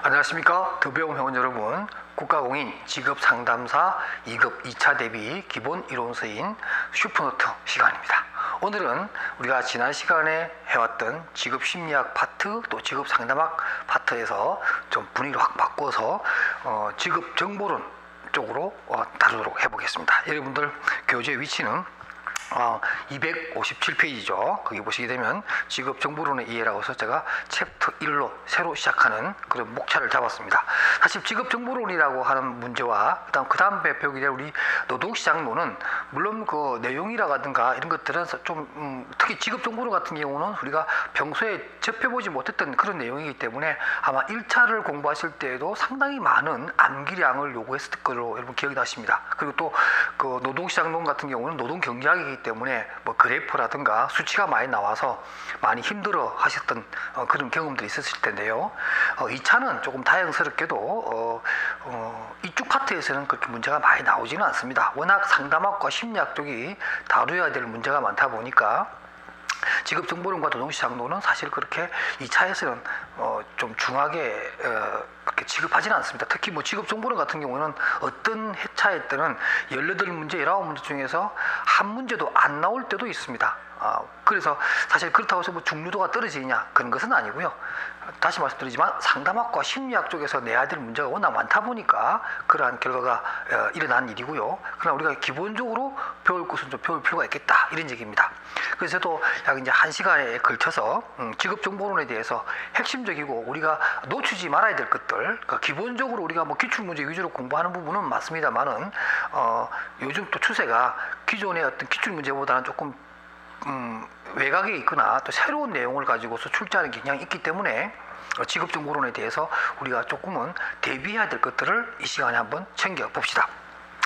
안녕하십니까. 더배움 회원 여러분, 국가공인 직업상담사 2급 2차 대비 기본 이론서인 슈퍼노트 시간입니다. 오늘은 우리가 지난 시간에 해왔던 직업심리학 파트 또 직업상담학 파트에서 좀 분위기를 확 바꿔서 직업정보론 쪽으로 다루도록 해보겠습니다. 여러분들 교재 위치는 257페이지죠. 거기 보시게 되면 직업정보론의 이해라고 해서 제가 챕터 1로 새로 시작하는 그런 목차를 잡았습니다. 사실 직업정보론이라고 하는 문제와 그 다음에 배우게 될 우리 노동시장론은 물론 그 내용이라든가 이런 것들은 좀 특히 직업정보론 같은 경우는 우리가 평소에 접해보지 못했던 그런 내용이기 때문에 아마 1차를 공부하실 때에도 상당히 많은 암기량을 요구했을 걸로 여러분 기억이 나십니다. 그리고 또 그 노동시장론 같은 경우는 노동경제학이기 때문에 뭐 그래프라든가 수치가 많이 나와서 많이 힘들어 하셨던 그런 경험들이 있었을 텐데요. 2차는 조금 다행스럽게도 이쪽 파트에서는 그렇게 문제가 많이 나오지는 않습니다. 워낙 상담학과 심리학 쪽이 다루어야 될 문제가 많다 보니까 직업정보론과 노동시장론은 사실 그렇게 2차에서는 좀 중하게 그렇게 취급하지는 않습니다. 특히 뭐 직업정보론 같은 경우는 어떤 회차에 때는 18문제, 19문제 중에서 한 문제도 안 나올 때도 있습니다. 그래서 사실 그렇다고 해서 뭐 중요도가 떨어지냐 그런 것은 아니고요. 다시 말씀드리지만 상담학과 심리학 쪽에서 내야 될 문제가 워낙 많다 보니까 그러한 결과가 일어난 일이고요. 그러나 우리가 기본적으로 배울 것은 좀 배울 필요가 있겠다 이런 얘기입니다. 그래서 저도 약 이제 1시간에 걸쳐서 직업정보론에 대해서 핵심적이고 우리가 놓치지 말아야 될 것들, 그러니까 기본적으로 우리가 뭐 기출문제 위주로 공부하는 부분은 맞습니다만은 요즘 또 추세가 기존의 어떤 기출문제보다는 조금 외곽에 있거나 또 새로운 내용을 가지고서 출제하는 경향이 있기 때문에 직업정보론에 대해서 우리가 조금은 대비해야 될 것들을 이 시간에 한번 챙겨봅시다.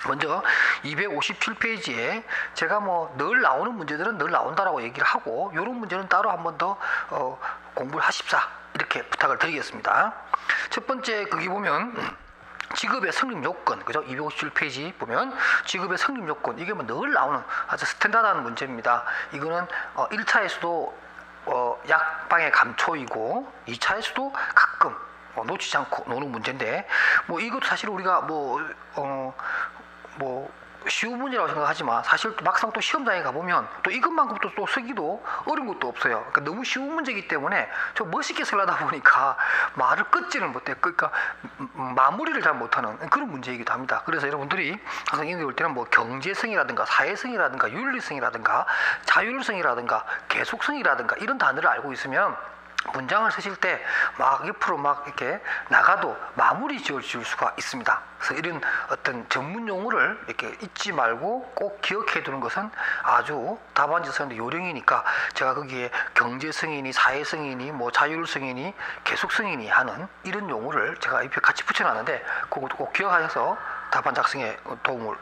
먼저 257페이지에 제가 뭐 늘 나오는 문제들은 늘 나온다라고 얘기를 하고 이런 문제는 따로 한 번 더 공부를 하십사 이렇게 부탁을 드리겠습니다. 첫 번째 거기 보면 직업의 성립 요건, 그죠? 257페이지 보면 직업의 성립 요건, 이게 뭐 늘 나오는 아주 스탠다드한 문제입니다. 이거는 1차에서도 약방의 감초이고 2차에서도 가끔 놓치지 않고 노는 문제인데 뭐 이것도 사실 우리가 뭐 쉬운 문제라고 생각하지만 사실 막상 또 시험장에 가보면 또 이것만큼 또 쓰기도 어려운 것도 없어요. 그러니까 너무 쉬운 문제이기 때문에 좀 멋있게 쓰려다 보니까 말을 끊지를 못해. 그러니까 마무리를 잘 못하는 그런 문제이기도 합니다. 그래서 여러분들이 항상 이거 볼 때는 뭐 경제성이라든가 사회성이라든가 윤리성이라든가 자율성이라든가 계속성이라든가 이런 단어를 알고 있으면 문장을 쓰실 때 막 옆으로 막 이렇게 나가도 마무리 지을 수가 있습니다. 그래서 이런 어떤 전문 용어를 이렇게 잊지 말고 꼭 기억해 두는 것은 아주 답안지 쓰는데 요령이니까 제가 거기에 경제성이니 사회성이니 뭐 자율성이니 계속성이니 하는 이런 용어를 제가 옆에 같이 붙여놨는데 그것도 꼭 기억하셔서 답안 작성에 도움을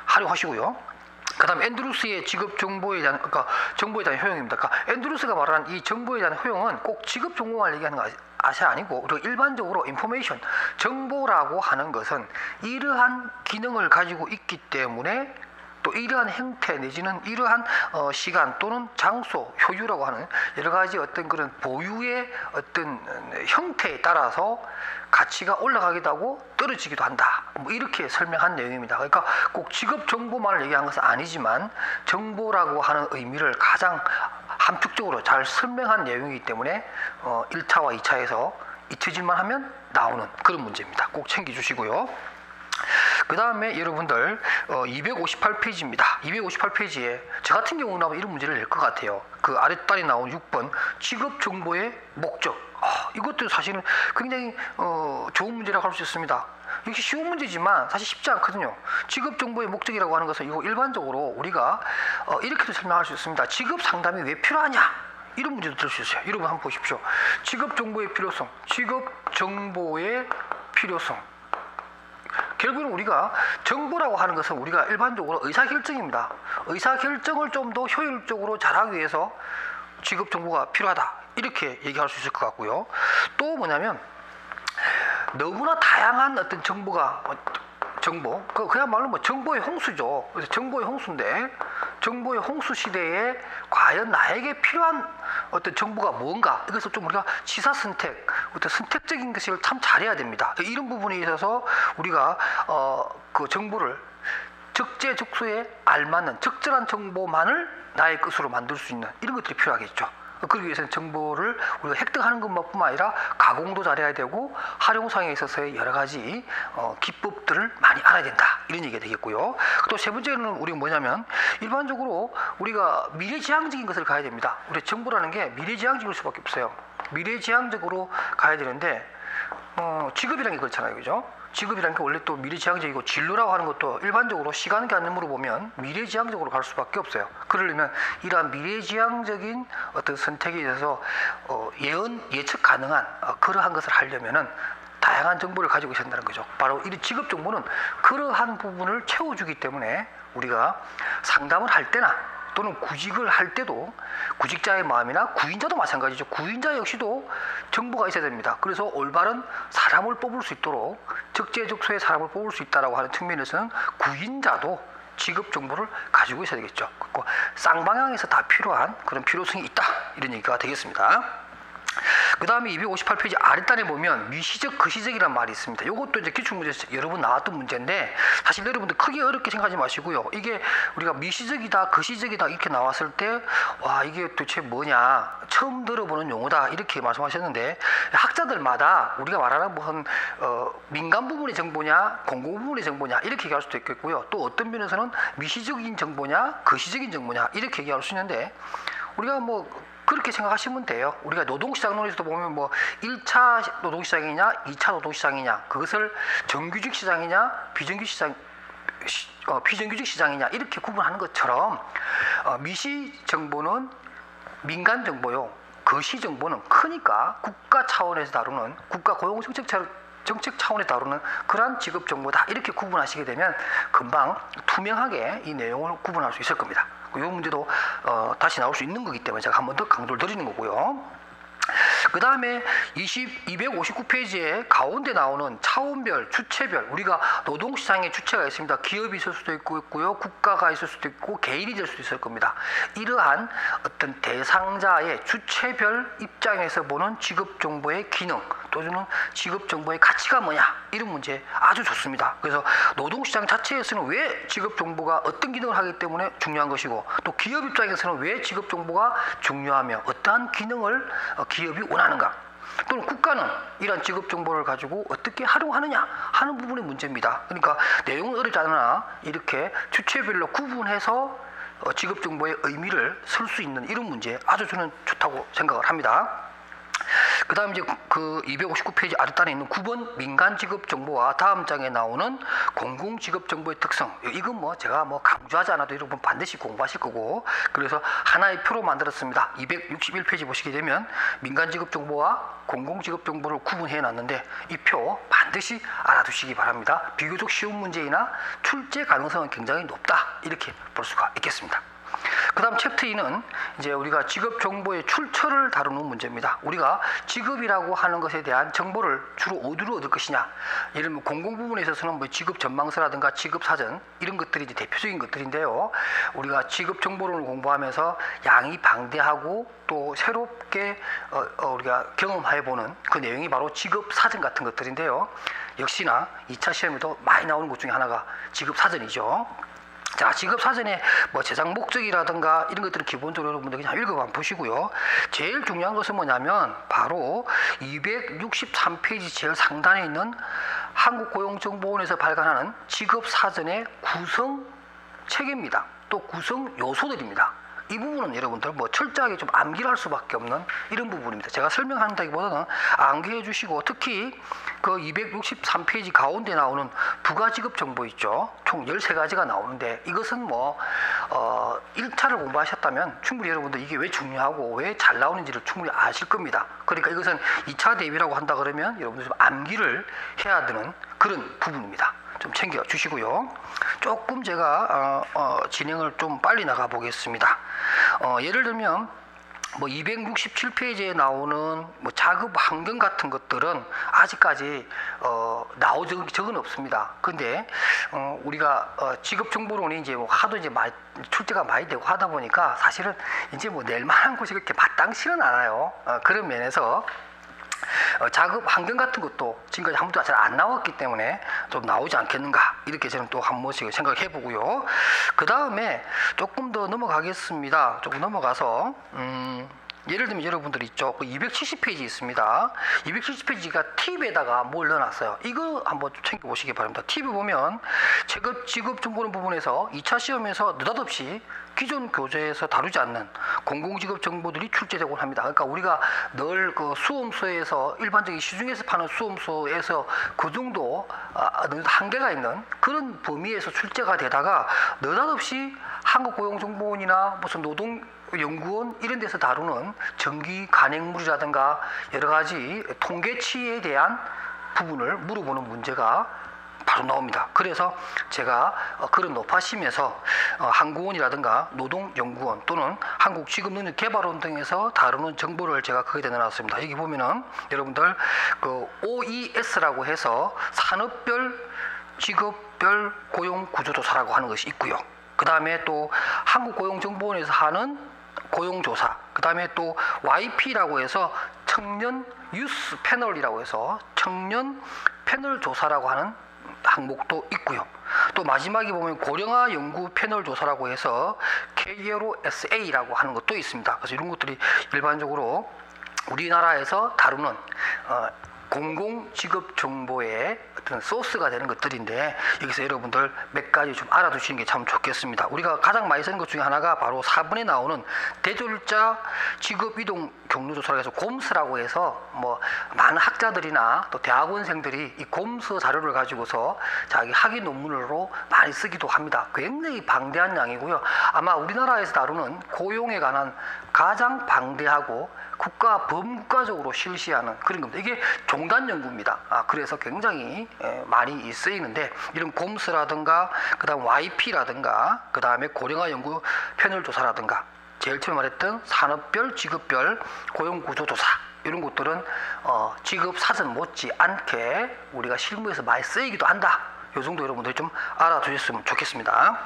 활용하시고요. 그 다음 앤드루스의 직업 정보에 대한, 그러니까 정보에 대한 효용입니다. 그러니까 앤드루스가 말하는 이 정보에 대한 효용은 꼭 직업 정보만 얘기하는 것이 아니고 그리고 일반적으로 인포메이션, 정보라고 하는 것은 이러한 기능을 가지고 있기 때문에 또 이러한 형태 내지는 이러한 시간 또는 장소, 효율이라고 하는 여러 가지 어떤 그런 보유의 어떤 형태에 따라서 가치가 올라가기도 하고 떨어지기도 한다. 뭐 이렇게 설명한 내용입니다. 그러니까 꼭 직업 정보만을 얘기한 것은 아니지만 정보라고 하는 의미를 가장 함축적으로 잘 설명한 내용이기 때문에 1차와 2차에서 잊혀질만 하면 나오는 그런 문제입니다. 꼭 챙겨주시고요. 그 다음에 여러분들 258페이지입니다. 258페이지에 저 같은 경우는 이런 문제를 낼 것 같아요. 그 아랫단에 나온 6번 직업정보의 목적. 이것도 사실은 굉장히 좋은 문제라고 할 수 있습니다. 이게 쉬운 문제지만 사실 쉽지 않거든요. 직업정보의 목적이라고 하는 것은 이거 일반적으로 우리가 이렇게도 설명할 수 있습니다. 직업 상담이 왜 필요하냐? 이런 문제도 들을 수 있어요. 여러분 한번 보십시오. 직업정보의 필요성, 직업정보의 필요성. 결국은 우리가 정보라고 하는 것은 우리가 일반적으로 의사결정입니다. 의사결정을 좀 더 효율적으로 잘하기 위해서 직업정보가 필요하다. 이렇게 얘기할 수 있을 것 같고요. 또 뭐냐면 너무나 다양한 어떤 그야말로 뭐 정보의 홍수죠. 그래서 정보의 홍수인데 정보의 홍수 시대에 과연 나에게 필요한 어떤 정보가 뭔가 이것을 좀 우리가 시사 선택, 어떤 선택적인 것을 참 잘해야 됩니다. 이런 부분에 있어서 우리가 그 정보를 적재적소에 알맞는 적절한 정보만을 나의 것으로 만들 수 있는 이런 것들이 필요하겠죠. 그러기 위해서는 정보를 우리가 획득하는 것뿐만 아니라 가공도 잘해야 되고 활용상에 있어서의 여러 가지 기법들을 많이 알아야 된다, 이런 얘기가 되겠고요. 또 세 번째는 우리가 뭐냐면, 일반적으로 우리가 미래지향적인 것을 가야 됩니다. 우리 정보라는 게 미래지향적일 수밖에 없어요. 미래지향적으로 가야 되는데 직업이라는 게 그렇잖아요, 그죠? 직업이라는 게 원래 또 미래지향적이고, 진로라고 하는 것도 일반적으로 시간 개념으로 보면 미래지향적으로 갈 수밖에 없어요. 그러려면 이러한 미래지향적인 어떤 선택에 있어서 예측 가능한 그러한 것을 하려면은 다양한 정보를 가지고 있어야 한다는 거죠. 바로 이 직업 정보는 그러한 부분을 채워주기 때문에 우리가 상담을 할 때나 또는 구직을 할 때도 구직자의 마음이나 구인자도 마찬가지죠. 구인자 역시도 정보가 있어야 됩니다. 그래서 올바른 사람을 뽑을 수 있도록 적재적소의 사람을 뽑을 수 있다라고 하는 측면에서는 구인자도 직업 정보를 가지고 있어야 되겠죠. 그리고 쌍방향에서 다 필요한 그런 필요성이 있다, 이런 얘기가 되겠습니다. 그 다음에 258페이지 아랫단에 보면 미시적, 거시적이라는 말이 있습니다. 이것도 이제 기출문제에서 여러 번 나왔던 문제인데, 사실 여러분들 크게 어렵게 생각하지 마시고요. 이게 우리가 미시적이다, 거시적이다 이렇게 나왔을 때, 와, 이게 도대체 뭐냐, 처음 들어보는 용어다, 이렇게 말씀하셨는데, 학자들마다 우리가 말하는 무슨 민간 부분의 정보냐, 공공 부분의 정보냐, 이렇게 얘기할 수도 있겠고요. 또 어떤 면에서는 미시적인 정보냐, 거시적인 정보냐, 이렇게 얘기할 수 있는데, 우리가 뭐 그렇게 생각하시면 돼요. 우리가 노동시장론에서도 보면 뭐 1차 노동시장이냐 2차 노동시장이냐, 그것을 정규직 시장이냐 비정규직 시장이냐 이렇게 구분하는 것처럼 미시 정보는 민간 정보요, 거시 정보는 크니까 국가 차원에서 다루는, 국가 고용 정책 차원에 다루는 그러한 직업 정보다, 이렇게 구분하시게 되면 금방 투명하게 이 내용을 구분할 수 있을 겁니다. 이 문제도 다시 나올 수 있는 거기 때문에 제가 한 번 더 강조를 드리는 거고요. 그 다음에 259페이지에 가운데 나오는 차원별, 주체별, 우리가 노동시장에 주체가 있습니다. 기업이 있을 수도 있고요, 국가가 있을 수도 있고, 개인이 될 수도 있을 겁니다. 이러한 어떤 대상자의 주체별 입장에서 보는 직업정보의 기능, 또는 직업정보의 가치가 뭐냐, 이런 문제 아주 좋습니다. 그래서 노동시장 자체에서는 왜 직업정보가 어떤 기능을 하기 때문에 중요한 것이고, 또 기업 입장에서는 왜 직업정보가 중요하며 어떠한 기능을 기업이 원하는가, 또는 국가는 이러한 직업정보를 가지고 어떻게 활용하느냐 하는 부분의 문제입니다. 그러니까 내용은 어렵지 않으나 이렇게 주체별로 구분해서 직업정보의 의미를 쓸 수 있는 이런 문제 아주 저는 좋다고 생각을 합니다. 그 다음 이제 그 259페이지 아랫단에 있는 9번 민간 직업 정보와 다음 장에 나오는 공공 직업 정보의 특성, 이건 뭐 제가 뭐 강조하지 않아도 여러분 반드시 공부하실 거고, 그래서 하나의 표로 만들었습니다. 261페이지 보시게 되면 민간 직업 정보와 공공 직업 정보를 구분해 놨는데, 이 표 반드시 알아두시기 바랍니다. 비교적 쉬운 문제이나 출제 가능성은 굉장히 높다, 이렇게 볼 수가 있겠습니다. 그 다음 챕터 2는 이제 우리가 직업 정보의 출처를 다루는 문제입니다. 우리가 직업이라고 하는 것에 대한 정보를 주로 어디로 얻을 것이냐, 예를 들면 공공 부분에 있어서는 뭐 직업 전망서라든가 직업 사전, 이런 것들이 이제 대표적인 것들인데요. 우리가 직업 정보론을 공부하면서 양이 방대하고 또 새롭게 우리가 경험해보는 그 내용이 바로 직업 사전 같은 것들인데요. 역시나 2차 시험에도 많이 나오는 것 중에 하나가 직업 사전이죠. 자, 직업 사전에 뭐 제작 목적이라든가 이런 것들은 기본적으로 여러분들 그냥 읽어봐 보시고요. 제일 중요한 것은 뭐냐면 바로 263페이지 제일 상단에 있는 한국고용정보원에서 발간하는 직업 사전의 구성 체계입니다. 또 구성 요소들입니다. 이 부분은 여러분들 뭐 철저하게 좀 암기를 할 수밖에 없는 이런 부분입니다. 제가 설명한다기보다는 암기해 주시고, 특히 그 263페이지 가운데 나오는 부가직업 정보 있죠. 총 13가지가 나오는데, 이것은 뭐 1차를 공부하셨다면 충분히 여러분들 이게 왜 중요하고 왜 잘 나오는지를 충분히 아실 겁니다. 그러니까 이것은 2차 대비라고 한다 그러면 여러분들 좀 암기를 해야 되는 그런 부분입니다. 좀 챙겨 주시고요. 조금 제가 진행을 좀 빨리 나가 보겠습니다. 예를 들면 뭐 267페이지에 나오는 뭐 자급 환경 같은 것들은 아직까지 나온 적은 없습니다. 근데 우리가 직업정보론이 이제 뭐 하도 이제 출제가 많이 되고 하다 보니까 사실은 이제 뭐 낼 만한 곳이 그렇게 마땅치는 않아요. 그런 면에서 자급 환경 같은 것도 지금까지 한 번도 잘 안 나왔기 때문에 좀 나오지 않겠는가, 이렇게 저는 또 한 번씩 생각해 보고요. 그 다음에 조금 더 넘어가겠습니다. 조금 넘어가서 예를 들면 여러분들 있죠, 270페이지 있습니다. 270페이지가 팁에다가 뭘 넣어놨어요. 이거 한번 챙겨보시기 바랍니다. 팁에 보면 직업 정보는 부분에서 2차 시험에서 느닷없이 기존 교재에서 다루지 않는 공공직업 정보들이 출제되곤 합니다. 그러니까 우리가 늘 그 수험소에서 일반적인 시중에서 파는 수험소에서 그 정도 한계가 있는 그런 범위에서 출제가 되다가 느닷없이 한국고용정보원이나 무슨 노동연구원 이런 데서 다루는 정기 간행물이라든가 여러 가지 통계치에 대한 부분을 물어보는 문제가 바로 나옵니다. 그래서 제가 그런 높아심에서 한국원이라든가 노동연구원 또는 한국직업능력개발원 등에서 다루는 정보를 제가 거기다 넣어놨습니다. 여기 보면은 여러분들 그 OES라고 해서 산업별 직업별 고용구조조사라고 하는 것이 있고요. 그 다음에 또 한국고용정보원에서 하는 고용조사, 그 다음에 또 YP라고 해서 청년 유스 패널이라고 해서 청년 패널 조사라고 하는 항목도 있고요. 또 마지막에 보면 고령화 연구 패널 조사라고 해서 KLOSA라고 하는 것도 있습니다. 그래서 이런 것들이 일반적으로 우리나라에서 다루는 공공직업 정보의 어떤 소스가 되는 것들인데, 여기서 여러분들 몇 가지 좀 알아두시는 게 참 좋겠습니다. 우리가 가장 많이 쓰는 것 중에 하나가 바로 4번에 나오는 대졸자 직업이동 경로조사라고 해서 곰스라고 해서 뭐 많은 학자들이나 또 대학원생들이 이 곰스 자료를 가지고서 자기 학위 논문으로 많이 쓰기도 합니다. 굉장히 방대한 양이고요. 아마 우리나라에서 다루는 고용에 관한 가장 방대하고 범국가적으로 실시하는 그런 겁니다. 이게 종단 연구입니다. 그래서 굉장히 많이 쓰이는데, 이런 곰스라든가 그다음 YP라든가 그 다음에 고령화 연구 패널 조사라든가 제일 처음에 말했던 산업별 직업별 고용구조조사, 이런 것들은 직업 사전 못지 않게 우리가 실무에서 많이 쓰이기도 한다. 이 정도 여러분들이 좀 알아두셨으면 좋겠습니다.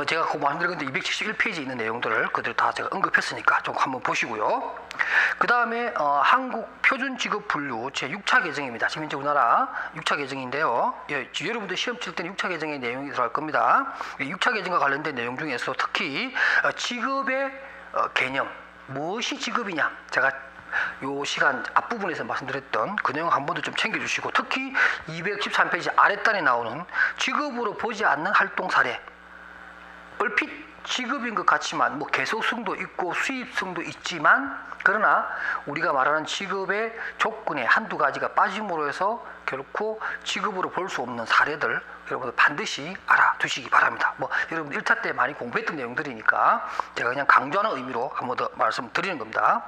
제가 그 말씀드린 건데 271페이지에 있는 내용들을 그대로 다 제가 언급했으니까 좀 한번 보시고요. 그 다음에 한국 표준 직업 분류 제 6차 개정입니다. 지금 현재 우리나라 6차 개정인데요. 여러분들 시험 칠 때는 6차 개정의 내용이 들어갈 겁니다. 6차 개정과 관련된 내용 중에서 특히 직업의 개념, 무엇이 직업이냐, 제가 요 시간 앞부분에서 말씀드렸던 그 내용 한 번 더 좀 챙겨주시고, 특히 213페이지 아랫단에 나오는 직업으로 보지 않는 활동 사례, 얼핏 직업인 것 같지만 뭐 계속성도 있고 수입성도 있지만, 그러나 우리가 말하는 직업의 조건에 한두 가지가 빠짐으로 해서 결코 직업으로 볼 수 없는 사례들 여러분들 반드시 알아두시기 바랍니다. 뭐 여러분 1차 때 많이 공부했던 내용들이니까 제가 그냥 강조하는 의미로 한 번 더 말씀드리는 겁니다.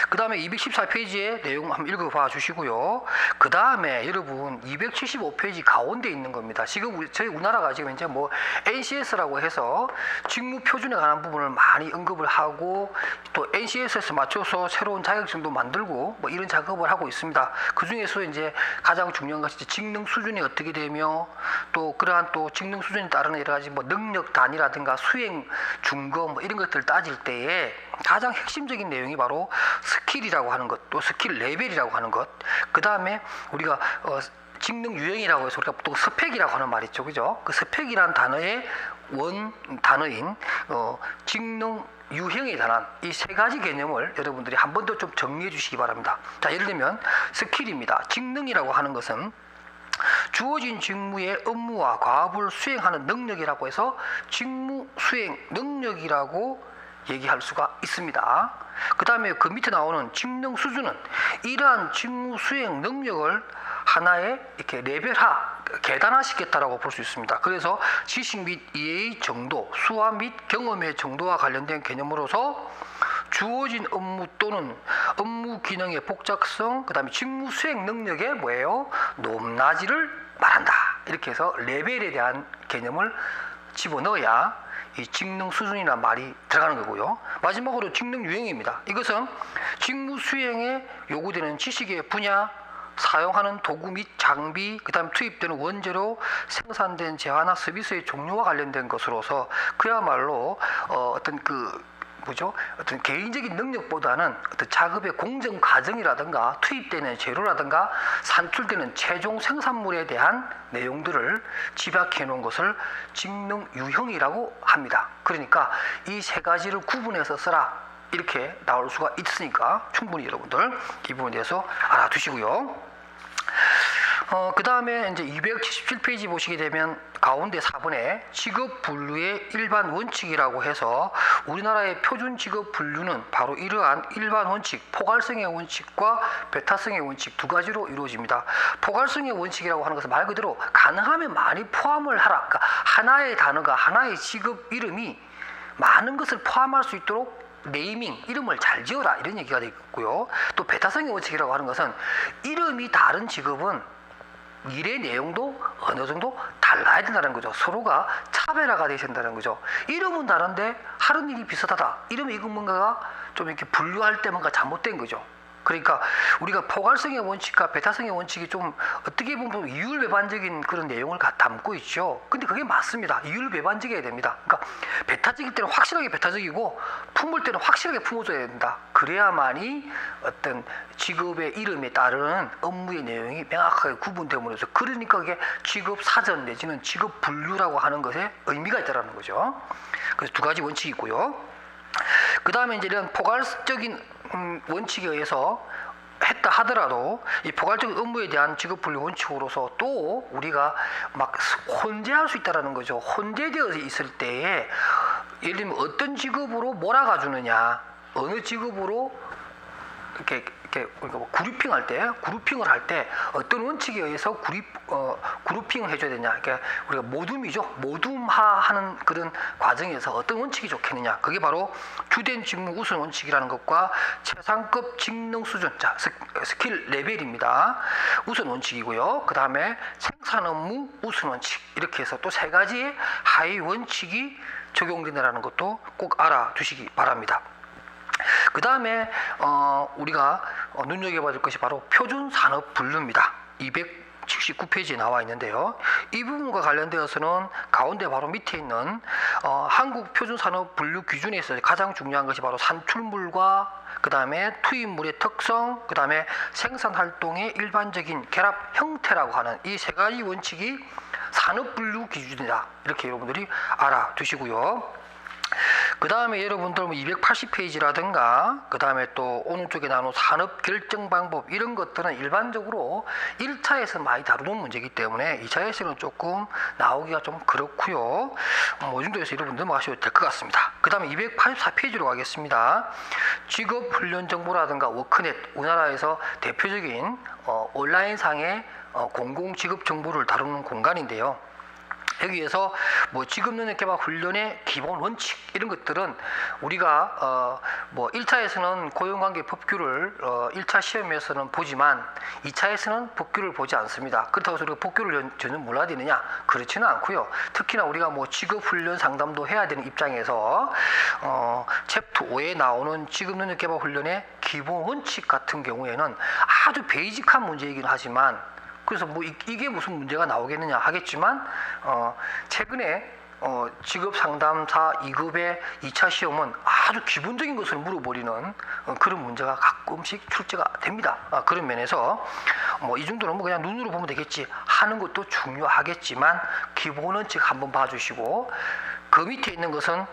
그 다음에 214페이지의 내용 한번 읽어봐 주시고요. 그 다음에 여러분 275페이지 가운데 있는 겁니다. 지금 저희 우리나라가 지금 이제 뭐 NCS라고 해서 직무 표준에 관한 부분을 많이 언급을 하고, 또 NCS에서 맞춰서 새로운 자격증도 만들고 뭐 이런 작업을 하고 있습니다. 그 중에서 이제 가장 중요한 것이 직능 수준이 어떻게 되며, 또 그러한 또 직능 수준에 따르는 여러 가지 뭐 능력 단위라든가 수행 중거 뭐 이런 것들을 따질 때에 가장 핵심적인 내용이 바로 스킬이라고 하는 것, 또 스킬 레벨이라고 하는 것, 그 다음에 우리가 직능 유형이라고 해서 우리가 또 스펙이라고 하는 말 있죠, 그죠? 그 스펙이라는 단어의 원 단어인 직능 유형에 관한 이 세 가지 개념을 여러분들이 한 번 더 좀 정리해 주시기 바랍니다. 자, 예를 들면 스킬입니다. 직능이라고 하는 것은 주어진 직무의 업무와 과업을 수행하는 능력이라고 해서 직무 수행 능력이라고 얘기할 수가 있습니다. 그 다음에 그 밑에 나오는 직능 수준은 이러한 직무 수행 능력을 하나의 이렇게 계단화시켰다라고 볼 수 있습니다. 그래서 지식 및 이해의 정도, 수화 및 경험의 정도와 관련된 개념으로서 주어진 업무 또는 업무 기능의 복잡성, 그 다음에 직무 수행 능력의 높낮이를 말한다. 이렇게 해서 레벨에 대한 개념을 집어넣어야 이 직능 수준이라는 말이 들어가는 거고요. 마지막으로 직능 유형입니다. 이것은 직무 수행에 요구되는 지식의 분야, 사용하는 도구 및 장비, 그 다음 투입되는 원재료, 생산된 재화나 서비스의 종류와 관련된 것으로서 그야말로 어떤 어떤 개인적인 능력보다는 어떤 작업의 공정 과정이라든가 투입되는 재료라든가 산출되는 최종 생산물에 대한 내용들을 집약해 놓은 것을 직능 유형이라고 합니다. 그러니까 이 세 가지를 구분해서 써라 이렇게 나올 수가 있으니까 충분히 여러분들 이 부분에 대해서 알아두시고요. 그 다음에 이제 277페이지 보시게 되면 가운데 4번에 직업 분류의 일반 원칙이라고 해서 우리나라의 표준 직업 분류는 바로 이러한 일반 원칙, 포괄성의 원칙과 배타성의 원칙 두 가지로 이루어집니다. 포괄성의 원칙이라고 하는 것은 말 그대로 가능하면 많이 포함을 하라. 그러니까 하나의 단어가 하나의 직업 이름이 많은 것을 포함할 수 있도록 네이밍, 이름을 잘 지어라 이런 얘기가 되겠고요. 또 배타성의 원칙이라고 하는 것은 이름이 다른 직업은 일의 내용도 어느 정도 달라야 된다는 거죠. 서로가 차별화가 되어야 된다는 거죠. 이름은 다른데 하는 일이 비슷하다. 이름이 이건 뭔가가 좀 이렇게 분류할 때 뭔가 잘못된 거죠. 그러니까 우리가 포괄성의 원칙과 배타성의 원칙이 좀 어떻게 보면 이율배반적인 그런 내용을 담고 있죠. 근데 그게 맞습니다. 이율배반적이어야 됩니다. 그러니까 배타적일 때는 확실하게 배타적이고 품을 때는 확실하게 품어줘야 된다. 그래야만이 어떤 직업의 이름에 따른 업무의 내용이 명확하게 구분됨으로써 그러니까 그게 직업 사전 내지는 직업 분류라고 하는 것에 의미가 있다는 거죠. 그래서 두 가지 원칙이 있고요. 그 다음에 이제 이런 포괄적인 원칙에 의해서 했다 하더라도 이 포괄적인 업무에 대한 직업 분류 원칙으로서 또 우리가 막 혼재할 수 있다는 거죠. 혼재되어 있을 때에 예를 들면 어떤 직업으로 몰아가 주느냐, 어느 직업으로 이렇게 우리가 뭐 그룹핑을 할 때 어떤 원칙에 의해서 그룹핑을 해줘야 되냐. 그러니까 우리가 모둠화하는 그런 과정에서 어떤 원칙이 좋겠느냐. 그게 바로 주된 직무 우선 원칙이라는 것과 최상급 직능 수준, 자 스킬 레벨입니다. 우선 원칙이고요. 그 다음에 생산 업무 우선 원칙 이렇게 해서 또 세 가지의 하위 원칙이 적용된다는 것도 꼭 알아두시기 바랍니다. 그 다음에 우리가 눈여겨봐야 될 것이 바로 표준 산업 분류입니다. 279페이지에 나와 있는데요. 이 부분과 관련되어서는 가운데 바로 밑에 있는 한국 표준 산업 분류 기준에서 가장 중요한 것이 바로 산출물과 그 다음에 투입물의 특성, 그 다음에 생산 활동의 일반적인 결합 형태라고 하는 이 세 가지 원칙이 산업 분류 기준이다. 이렇게 여러분들이 알아두시고요. 그 다음에 여러분들 280페이지라든가 그 다음에 또 오른쪽에 나오는 산업 결정 방법 이런 것들은 일반적으로 1차에서 많이 다루는 문제이기 때문에 2차에서는 조금 나오기가 좀 그렇고요. 이 정도에서 여러분들 넘어가셔도 될 것 같습니다. 그 다음에 284페이지로 가겠습니다. 직업훈련 정보라든가 워크넷, 우리나라에서 대표적인 온라인상의 공공직업 정보를 다루는 공간인데요. 여기에서 뭐 직업능력개발 훈련의 기본 원칙 이런 것들은 우리가 1차에서는 고용관계 법규를 1차 시험에서는 보지만 2차에서는 법규를 보지 않습니다. 그렇다고 해서 우리가 법규를 전혀 몰라야 되느냐? 그렇지는 않고요. 특히나 우리가 뭐 직업훈련 상담도 해야 되는 입장에서 챕터 5에 나오는 직업능력개발 훈련의 기본 원칙 같은 경우에는 아주 베이직한 문제이긴 하지만 그래서 뭐 이게 무슨 문제가 나오겠느냐 하겠지만 최근에 직업상담사 2급의 2차 시험은 아주 기본적인 것을 물어버리는 그런 문제가 가끔씩 출제가 됩니다. 그런 면에서 이 정도는 뭐 그냥 눈으로 보면 되겠지 하는 것도 중요하겠지만 기본 원칙 한번 봐주시고 그 밑에 있는 것은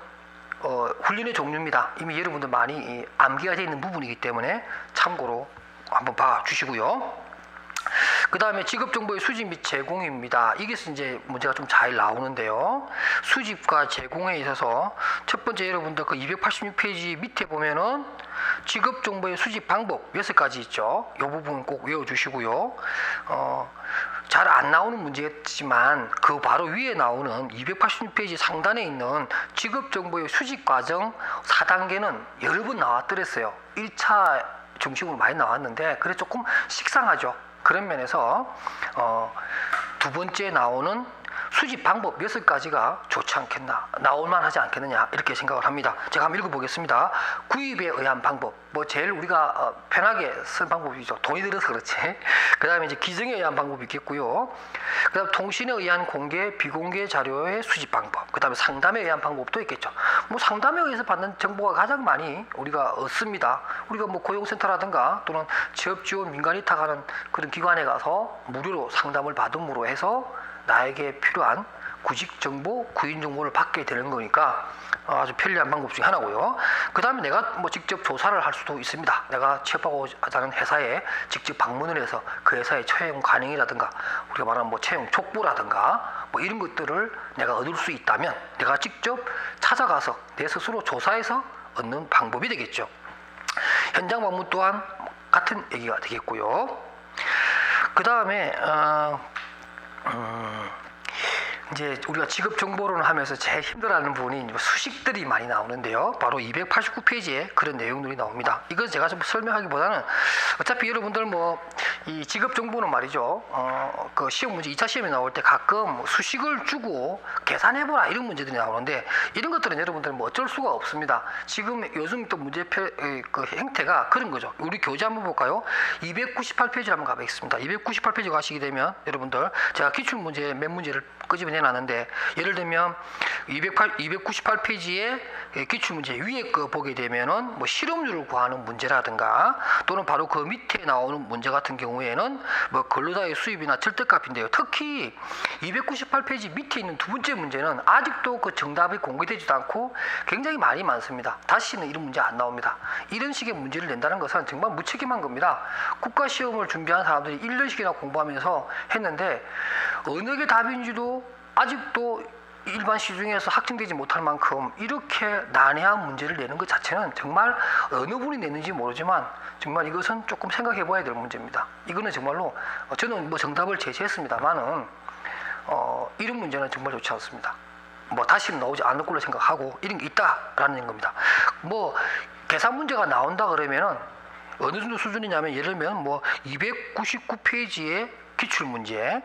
훈련의 종류입니다. 이미 여러분들 많이 암기가 되어 있는 부분이기 때문에 참고로 한번 봐주시고요. 그 다음에 직업정보의 수집 및 제공입니다. 이게 이제 문제가 좀 잘 나오는데요. 수집과 제공에 있어서 첫 번째 여러분들 그 286페이지 밑에 보면은 직업정보의 수집 방법 6가지 있죠. 이 부분 꼭 외워주시고요. 잘 안 나오는 문제였지만 그 바로 위에 나오는 286페이지 상단에 있는 직업정보의 수집 과정 4단계는 여러 번 나왔더랬어요. 1차 정식으로 많이 나왔는데 그래 조금 식상하죠. 그런 면에서 두 번째 나오는 수집 방법 6가지가 좋지 않겠나, 나올만 하지 않겠느냐, 이렇게 생각을 합니다. 제가 한번 읽어보겠습니다. 구입에 의한 방법, 뭐 제일 우리가 편하게 쓴 방법이죠. 돈이 들어서 그렇지. 그 다음에 이제 기증에 의한 방법이 있겠고요. 그 다음 통신에 의한 공개, 비공개 자료의 수집 방법, 그 다음에 상담에 의한 방법도 있겠죠. 뭐 상담에 의해서 받는 정보가 가장 많이 우리가 얻습니다. 우리가 뭐 고용센터라든가 또는 취업지원 민간위탁하는 그런 기관에 가서 무료로 상담을 받음으로 해서 나에게 필요한 구직 정보, 구인 정보를 받게 되는 거니까 아주 편리한 방법 중에 하나고요. 그 다음에 내가 뭐 직접 조사를 할 수도 있습니다. 내가 취업하고자 하는 회사에 직접 방문을 해서 그 회사의 채용 관행이라든가 우리가 말하는 뭐 채용 촉구라든가 뭐 이런 것들을 내가 얻을 수 있다면 내가 직접 찾아가서 내 스스로 조사해서 얻는 방법이 되겠죠. 현장 방문 또한 같은 얘기가 되겠고요. 그 다음에 이제 우리가 직업 정보론을 하면서 제일 힘들어하는 부분이 수식들이 많이 나오는데요. 바로 289페이지에 그런 내용들이 나옵니다. 이건 제가 좀 설명하기보다는 어차피 여러분들 뭐 이 직업 정보는 말이죠. 그 시험 문제 2차 시험에 나올 때 가끔 수식을 주고 계산해보라 이런 문제들이 나오는데 이런 것들은 여러분들 뭐 어쩔 수가 없습니다. 지금 요즘 또 문제표 그 형태가 그런 거죠. 우리 교재 한번 볼까요? 298페이지 한번 가보겠습니다. 298페이지 가시게 되면 여러분들 제가 기출 문제 몇 문제를 끄집어내 놨는데 예를 들면 298페이지에 기출 문제 위에 거 보게 되면은 뭐 실업률을 구하는 문제라든가 또는 바로 그 밑에 나오는 문제 같은 경우에는 뭐 근로자의 수입이나 절대값인데요. 특히 298페이지 밑에 있는 두 번째 문제는 아직도 그 정답이 공개되지도 않고 굉장히 많이 많습니다. 다시는 이런 문제 안 나옵니다. 이런 식의 문제를 낸다는 것은 정말 무책임한 겁니다. 국가시험을 준비한 사람들이 1년씩이나 공부하면서 했는데 어느 게 답인지도 아직도 일반 시중에서 확정되지 못할 만큼 이렇게 난해한 문제를 내는 것 자체는 정말 어느 분이 냈는지 모르지만 정말 이것은 조금 생각해 봐야 될 문제입니다. 이거는 정말로 저는 뭐 정답을 제시했습니다만은 이런 문제는 정말 좋지 않습니다. 뭐 다시는 나오지 않을 걸로 생각하고 이런 게 있다라는 겁니다. 뭐 계산 문제가 나온다 그러면은 어느 정도 수준이냐면 예를 들면 뭐 299페이지의 기출 문제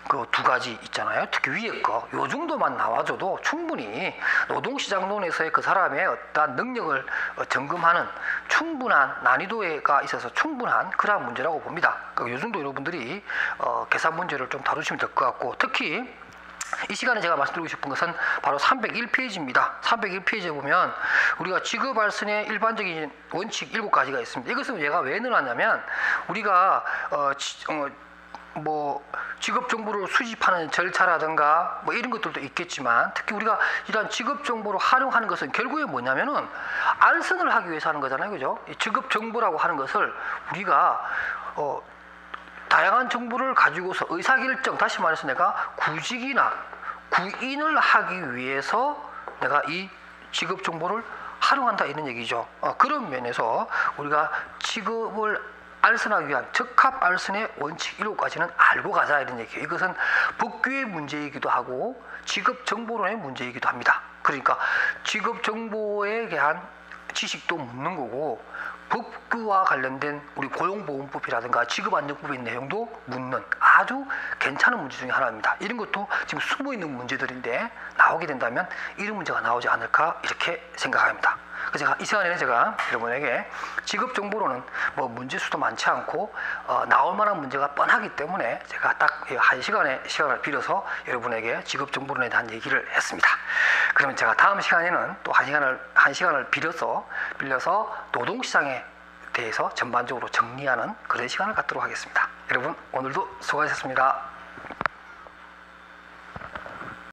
그 두 가지 있잖아요. 특히 위에 거 요 정도만 나와줘도 충분히 노동시장론에서의 그 사람의 어떤 능력을 점검하는 충분한 난이도가 있어서 충분한 그러한 문제라고 봅니다. 요 정도 여러분들이 계산 문제를 좀 다루시면 될 것 같고 특히 이 시간에 제가 말씀드리고 싶은 것은 바로 301페이지입니다. 301페이지에 보면 우리가 직업알선의 일반적인 원칙 7가지가 있습니다. 이것은 얘가 왜 넣어놨냐면 우리가 뭐 직업 정보를 수집하는 절차라든가 뭐 이런 것들도 있겠지만 특히 우리가 이러한 직업 정보를 활용하는 것은 결국에 뭐냐면은 알선을 하기 위해서 하는 거잖아요, 그죠? 이 직업 정보라고 하는 것을 우리가 다양한 정보를 가지고서 의사결정, 다시 말해서 내가 구직이나 구인을 하기 위해서 내가 이 직업 정보를 활용한다 이런 얘기죠. 그런 면에서 우리가 직업을 알선하기 위한 적합 알선의 원칙 7가지는 알고 가자 이런 얘기예요. 이것은 법규의 문제이기도 하고 직업 정보론의 문제이기도 합니다. 그러니까 직업 정보에 대한 지식도 묻는 거고 법규와 관련된 우리 고용보험법이라든가 직업안정법의 내용도 묻는 아주 괜찮은 문제 중에 하나입니다. 이런 것도 지금 숨어있는 문제들인데 나오게 된다면 이런 문제가 나오지 않을까 이렇게 생각합니다. 그래서 이 시간에는 제가 여러분에게 직업정보로는 뭐 문제수도 많지 않고 나올 만한 문제가 뻔하기 때문에 제가 딱 1시간의 시간을 빌어서 여러분에게 직업정보론에 대한 얘기를 했습니다. 그러면 제가 다음 시간에는 또 1시간을 빌려서 노동시장에 대해서 전반적으로 정리하는 그런 시간을 갖도록 하겠습니다. 여러분 오늘도 수고하셨습니다.